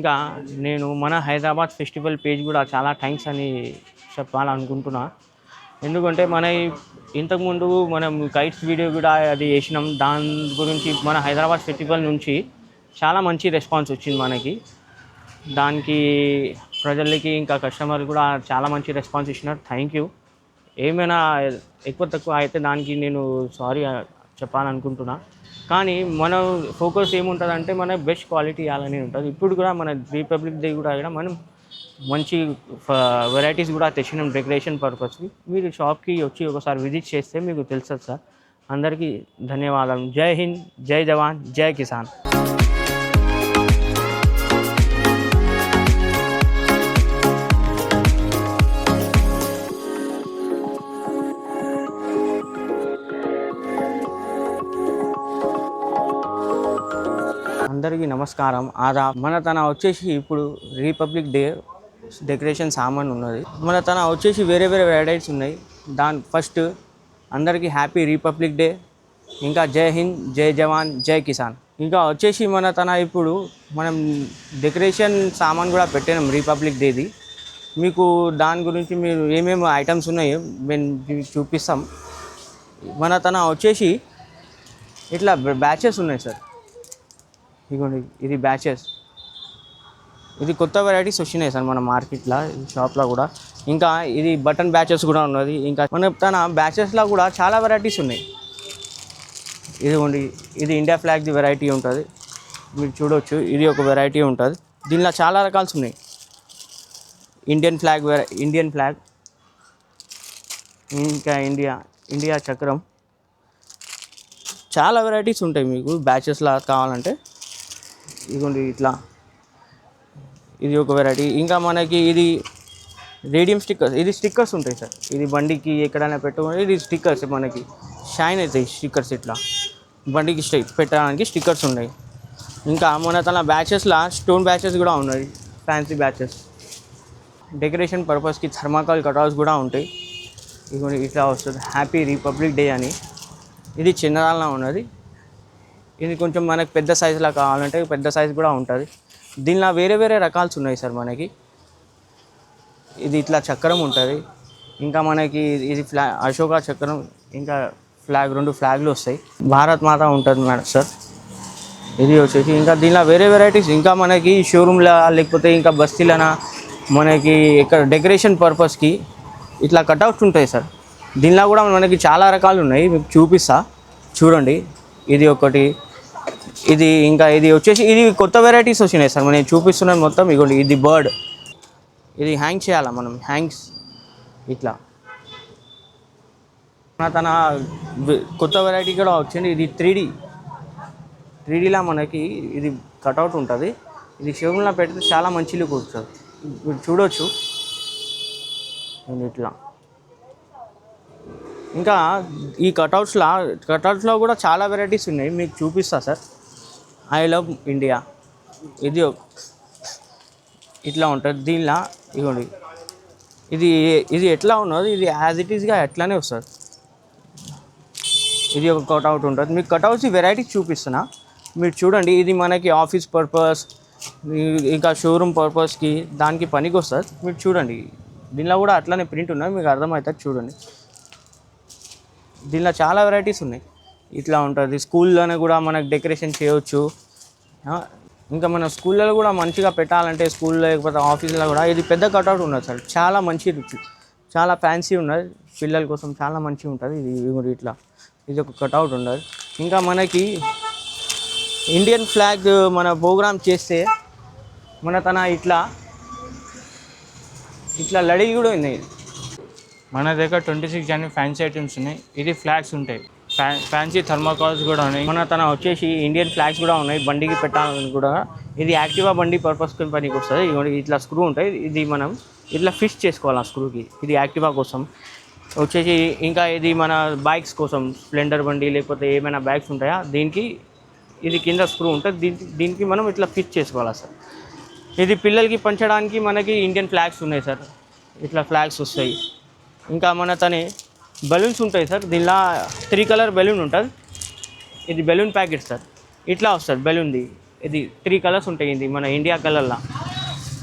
ఇంకా నేను మన హైదరాబాద్ ఫెస్టివల్ పేజ్ కూడా చాలా థ్యాంక్స్ అని చెప్పాలనుకుంటున్నా. ఎందుకంటే ఇంతకుముందు మనం కైట్స్ వీడియో కూడా అది చేసినాం. దాని గురించి మన హైదరాబాద్ ఫెస్టివల్ నుంచి చాలా మంచి రెస్పాన్స్ వచ్చింది మనకి. దానికి ప్రజలకి ఇంకా కస్టమర్లు కూడా చాలా మంచి రెస్పాన్స్ ఇచ్చినారు. Thank you. ఏమైనా ఎక్కువ తక్కువ అయితే దానికి నేను సారీ చెప్పాలనుకుంటున్నా. కానీ మన ఫోకస్ ఏముంటుందంటే మన బెస్ట్ క్వాలిటీ ఇవ్వాలని ఉంటుంది. ఇప్పుడు కూడా మన రిపబ్లిక్ డే కూడా మనం మంచి వెరైటీస్ కూడా తెచ్చినాం డెకరేషన్ పర్పస్కి. మీరు షాప్కి వచ్చి ఒకసారి విజిట్ చేస్తే మీకు తెలుస్తుంది సార్. అందరికీ ధన్యవాదాలు. జై హింద్, జై జవాన్, జై కిసాన్. అందరికీ నమస్కారం, ఆదాబ్. మన తన వచ్చేసి ఇప్పుడు రిపబ్లిక్ డే డెకరేషన్ సామాన్ ఉన్నది. మన తన వచ్చేసి వేరే వేరే వెరైటీస్ ఉన్నాయి. ఫస్ట్ అందరికీ హ్యాపీ రిపబ్లిక్ డే, ఇంకా జై హింద్, జై జవాన్, జై కిసాన్. ఇంకా వచ్చేసి మన తన ఇప్పుడు మనం డెకరేషన్ సామాన్ కూడా పెట్టినాం రిపబ్లిక్ డేది. మీకు దాని గురించి మీరు ఏమేమి ఐటమ్స్ ఉన్నాయో మేము చూపిస్తాం. మన తన వచ్చేసి ఇట్లా బ్యాచెస్ ఉన్నాయి సార్. ఇదిగోండి, ఇది బ్యాచెస్. ఇది కొత్త వెరైటీస్ వచ్చినాయి సార్ మన మార్కెట్లో, షాప్లో కూడా. ఇంకా ఇది బటన్ బ్యాచెస్ కూడా ఉన్నది. ఇంకా మన తన బ్యాచెస్లో కూడా చాలా వెరైటీస్ ఉన్నాయి. ఇదిగోండి, ఇది ఇండియా ఫ్లాగ్ది వెరైటీ ఉంటుంది, మీరు చూడవచ్చు. ఇది ఒక వెరైటీ ఉంటుంది. దీనిలో చాలా రకాలు ఉన్నాయి. ఇండియన్ ఫ్లాగ్, ఇంకా ఇండియా చక్రం, చాలా వెరైటీస్ ఉంటాయి మీకు బ్యాచెస్లా కావాలంటే. ఇదిగోండి ఇట్లా, ఇది ఒక వెరైటీ. ఇంకా మనకి ఇది రేడియం స్టిక్కర్స్, ఇది స్టిక్కర్స్ ఉంటాయి సార్. ఇది బండికి ఎక్కడైనా పెట్టుకుంటే ఇది స్టిక్కర్స్ మనకి షైన్ అవుతాయి. స్టిక్కర్స్ ఇట్లా బండికి పెట్టడానికి స్టిక్కర్స్ ఉన్నాయి. ఇంకా మన తన బ్యాచెస్లో స్టోన్ బ్యాచెస్ కూడా ఉన్నాయి, ఫ్యాన్సీ బ్యాచెస్. డెకరేషన్ పర్పస్కి థర్మాకోల్ కటౌట్స్ కూడా ఉంటాయి. ఇదిగోండి ఇట్లా వస్తుంది, హ్యాపీ రిపబ్లిక్ డే అని. ఇది చిన్నదానిలో ఉన్నది. ఇది కొంచెం మనకు పెద్ద సైజులా కావాలంటే పెద్ద సైజు కూడా ఉంటుంది. దీనిలో వేరే వేరే రకాల్స్ ఉన్నాయి సార్ మనకి. ఇది ఇట్లా చక్రం ఉంటుంది. ఇంకా మనకి ఇది అశోక చక్రం, ఇంకా రెండు ఫ్లాగ్లు వస్తాయి. భారత్ మాత ఉంటుంది మేడం సార్. ఇది వచ్చేసి ఇంకా దీనిలో వేరే వెరైటీస్. ఇంకా మనకి షోరూమ్లో లేకపోతే ఇంకా బస్తీలన మనకి ఇక్కడ డెకరేషన్ పర్పస్కి ఇట్లా కట్అవుట్స్ ఉంటాయి సార్. దీనిలో కూడా మనకి చాలా రకాలు ఉన్నాయి, మీకు చూపిస్తా చూడండి. ఇది ఒకటి, ఇది ఇంకా ఇది వచ్చేసి ఇది కొత్త వెరైటీస్ వచ్చినాయి సార్. నేను చూపిస్తున్నాను మొత్తం. ఇగోండి, ఇది బర్డ్, ఇది హ్యాంగ్ చేయాలా మనం, హ్యాంగ్స్ ఇట్లా. తన కొత్త వెరైటీ కూడా వచ్చింది. ఇది 3Dలా మనకి ఇది కట్అవుట్ ఉంటుంది. ఇది షోరూమ్లో పెడితే చాలా మంచి లుక్ వస్తుంది, మీరు చూడవచ్చు. ఇట్లా ఇంకా ఈ కటౌట్స్లో కూడా చాలా వెరైటీస్ ఉన్నాయి, మీకు చూపిస్తా సార్. ఐ లవ్ ఇండియా, ఇది ఇట్లా ఉంటుంది. దీనిలో ఇదిగోండి, ఇది ఎట్లా ఉన్నది, ఇది యాజ్ ఇట్ ఈస్గా ఎట్లానే వస్తుంది. ఇది ఒక కటౌట్ ఉంటుంది. మీకు కటౌట్స్ వెరైటీస్ చూపిస్తున్నా, మీరు చూడండి. ఇది మనకి ఆఫీస్ పర్పస్, ఇంకా షోరూమ్ పర్పస్కి దానికి పనికి వస్తుంది, మీరు చూడండి. దీనిలో కూడా అట్లానే ప్రింట్ ఉన్నది, మీకు అర్థమవుతుంది చూడండి. దీనిలో చాలా వెరైటీస్ ఉన్నాయి. ఇట్లా ఉంటుంది. స్కూల్లోనే కూడా మనకు డెకరేషన్ చేయవచ్చు. ఇంకా మన స్కూళ్ళలో కూడా మంచిగా పెట్టాలంటే, స్కూల్లో లేకపోతే ఆఫీస్లో కూడా ఇది పెద్ద కట్అవుట్ ఉన్నది సార్. చాలా మంచి రుచి, చాలా ఫ్యాన్సీ ఉన్నది, పిల్లల కోసం చాలా మంచిగా ఉంటుంది. ఇది ఇట్లా, ఇది ఒక కట్అవుట్ ఉన్నది. ఇంకా మనకి ఇండియన్ ఫ్లాగ్ మన ప్రోగ్రామ్ చేస్తే మన తన ఇట్లా లడీ కూడా ఉన్నాయి. మన దగ్గర 26 జనవరి ఫ్యాన్సీ ఐటమ్స్ ఉన్నాయి. ఇది ఫ్లాగ్స్ ఉంటాయి, ఫ్యాన్సీ థర్మాకోల్స్ కూడా ఉన్నాయి. మన తన వచ్చేసి ఇండియన్ ఫ్లాగ్స్ కూడా ఉన్నాయి, బండికి పెట్టాలని కూడా. ఇది యాక్టివా బండి పర్పస్ పనికి వస్తుంది. ఇట్లా స్క్రూ ఉంటాయి, ఇది మనం ఇట్లా ఫిక్స్ చేసుకోవాలి ఆ స్క్రూకి. ఇది యాక్టివా కోసం వచ్చేసి. ఇంకా ఇది మన బైక్స్ కోసం, స్ప్లెండర్ బండి లేకపోతే ఏమైనా బైక్స్ ఉంటాయా, దీనికి ఇది కింద స్క్రూ ఉంటుంది, దీనికి మనం ఇట్లా ఫిక్స్ చేసుకోవాలి సార్. ఇది పిల్లలకి పంచడానికి మనకి ఇండియన్ ఫ్లాగ్స్ ఉన్నాయి సార్. ఇట్లా ఫ్లాగ్స్ వస్తాయి. ఇంకా మన తనే బలూన్స్ ఉంటాయి సార్. దీనిలో 3 కలర్ బెలూన్ ఉంటుంది. ఇది బెలూన్ ప్యాకెట్ సార్. ఇట్లా వస్తుంది బెలూన్ది. ఇది 3 కలర్స్ ఉంటాయి, ఇది మన ఇండియా కలర్లా.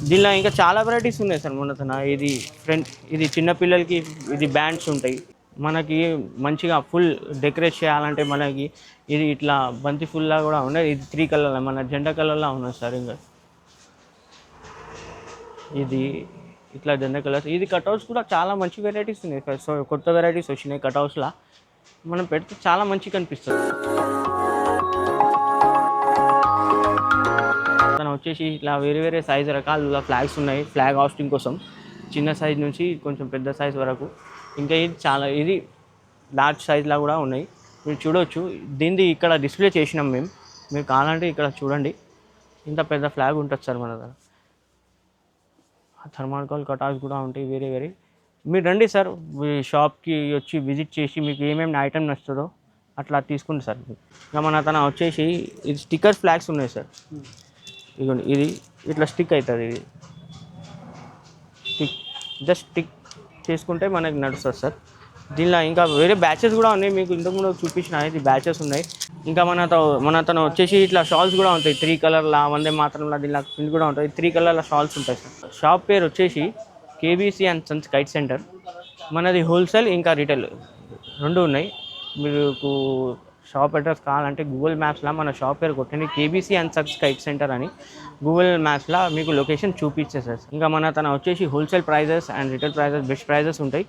దీనిలో ఇంకా చాలా వెరైటీస్ ఉన్నాయి సార్ మన తన. ఇది ఫ్రంట్, ఇది చిన్నపిల్లలకి ఇది బ్యాండ్స్ ఉంటాయి. మనకి మంచిగా ఫుల్ డెకరేట్ చేయాలంటే మనకి ఇది ఇట్లా బంతి ఫుల్లా కూడా ఉన్నాయి. ఇది 3 కలర్లా, మన జెండా కలర్లా ఉన్నది సార్. ఇంకా ఇది ఇట్లా జెండా కలర్స్. ఇది కట్అవుట్స్ కూడా చాలా మంచి వెరైటీస్ ఉన్నాయి సార్. సో కొత్త వెరైటీస్ వచ్చినాయి కట్అవుట్స్లా, మనం పెడితే చాలా మంచిగా కనిపిస్తుంది. తను వచ్చేసి ఇట్లా వేరే వేరే సైజు రకాల ఫ్లాగ్స్ ఉన్నాయి, ఫ్లాగ్ హాస్టింగ్ కోసం. చిన్న సైజ్ నుంచి కొంచెం పెద్ద సైజ్ వరకు. ఇంకా ఇది చాలా, ఇది లార్జ్ సైజ్లా కూడా ఉన్నాయి, మీరు చూడవచ్చు. దీన్ని ఇక్కడ డిస్ప్లే చేసినాం మేము, మీరు కావాలంటే ఇక్కడ చూడండి. ఇంత పెద్ద ఫ్లాగ్ ఉంటుంది సార్ మన దగ్గర. థర్మాకోల్ కటార్స్ కూడా ఉంటాయి వేరే వేరే. మీరు రండి సార్, షాప్కి వచ్చి విజిట్ చేసి మీకు ఏమేమి ఐటమ్ నచ్చుతుందో అట్లా తీసుకుంది సార్. ఇంకా మన తన వచ్చేసి ఇది స్టిక్కర్ ఫ్లాగ్స్ ఉన్నాయి సార్. ఇదిగోండి, ఇది ఇట్లా స్టిక్ అవుతుంది. ఇది స్టిక్, జస్ట్ స్టిక్ చేసుకుంటే మనకి నడుస్తుంది సార్. దీనిలో ఇంకా వేరే బ్యాచెస్ కూడా ఉన్నాయి, మీకు ఇంతకుముందు చూపించిన ఇది బ్యాచెస్ ఉన్నాయి. ఇంకా మన తను వచ్చేసి ఇట్లా షాల్స్ కూడా ఉంటాయి 3 కలర్లా, వందే మాత్రంలా. దీనిలో ప్రింట్ కూడా ఉంటుంది, 3 కలర్ల షాల్స్ ఉంటాయి సార్. షాప్ పేరు వచ్చేసి KBC and sons kite centre. మనది హోల్సేల్ ఇంకా రిటైల్ రెండు ఉన్నాయి. మీకు షాప్ అడ్రస్ కావాలంటే గూగుల్ మ్యాప్స్లో మన షాప్ పేరు కొట్టండి, KBC and sons kite centre అని గూగుల్ మ్యాప్స్లో మీకు లొకేషన్ చూపించేస్తారు. ఇంకా మన తన వచ్చేసి wholesale prices and retail prices, best prices ఉంటాయి.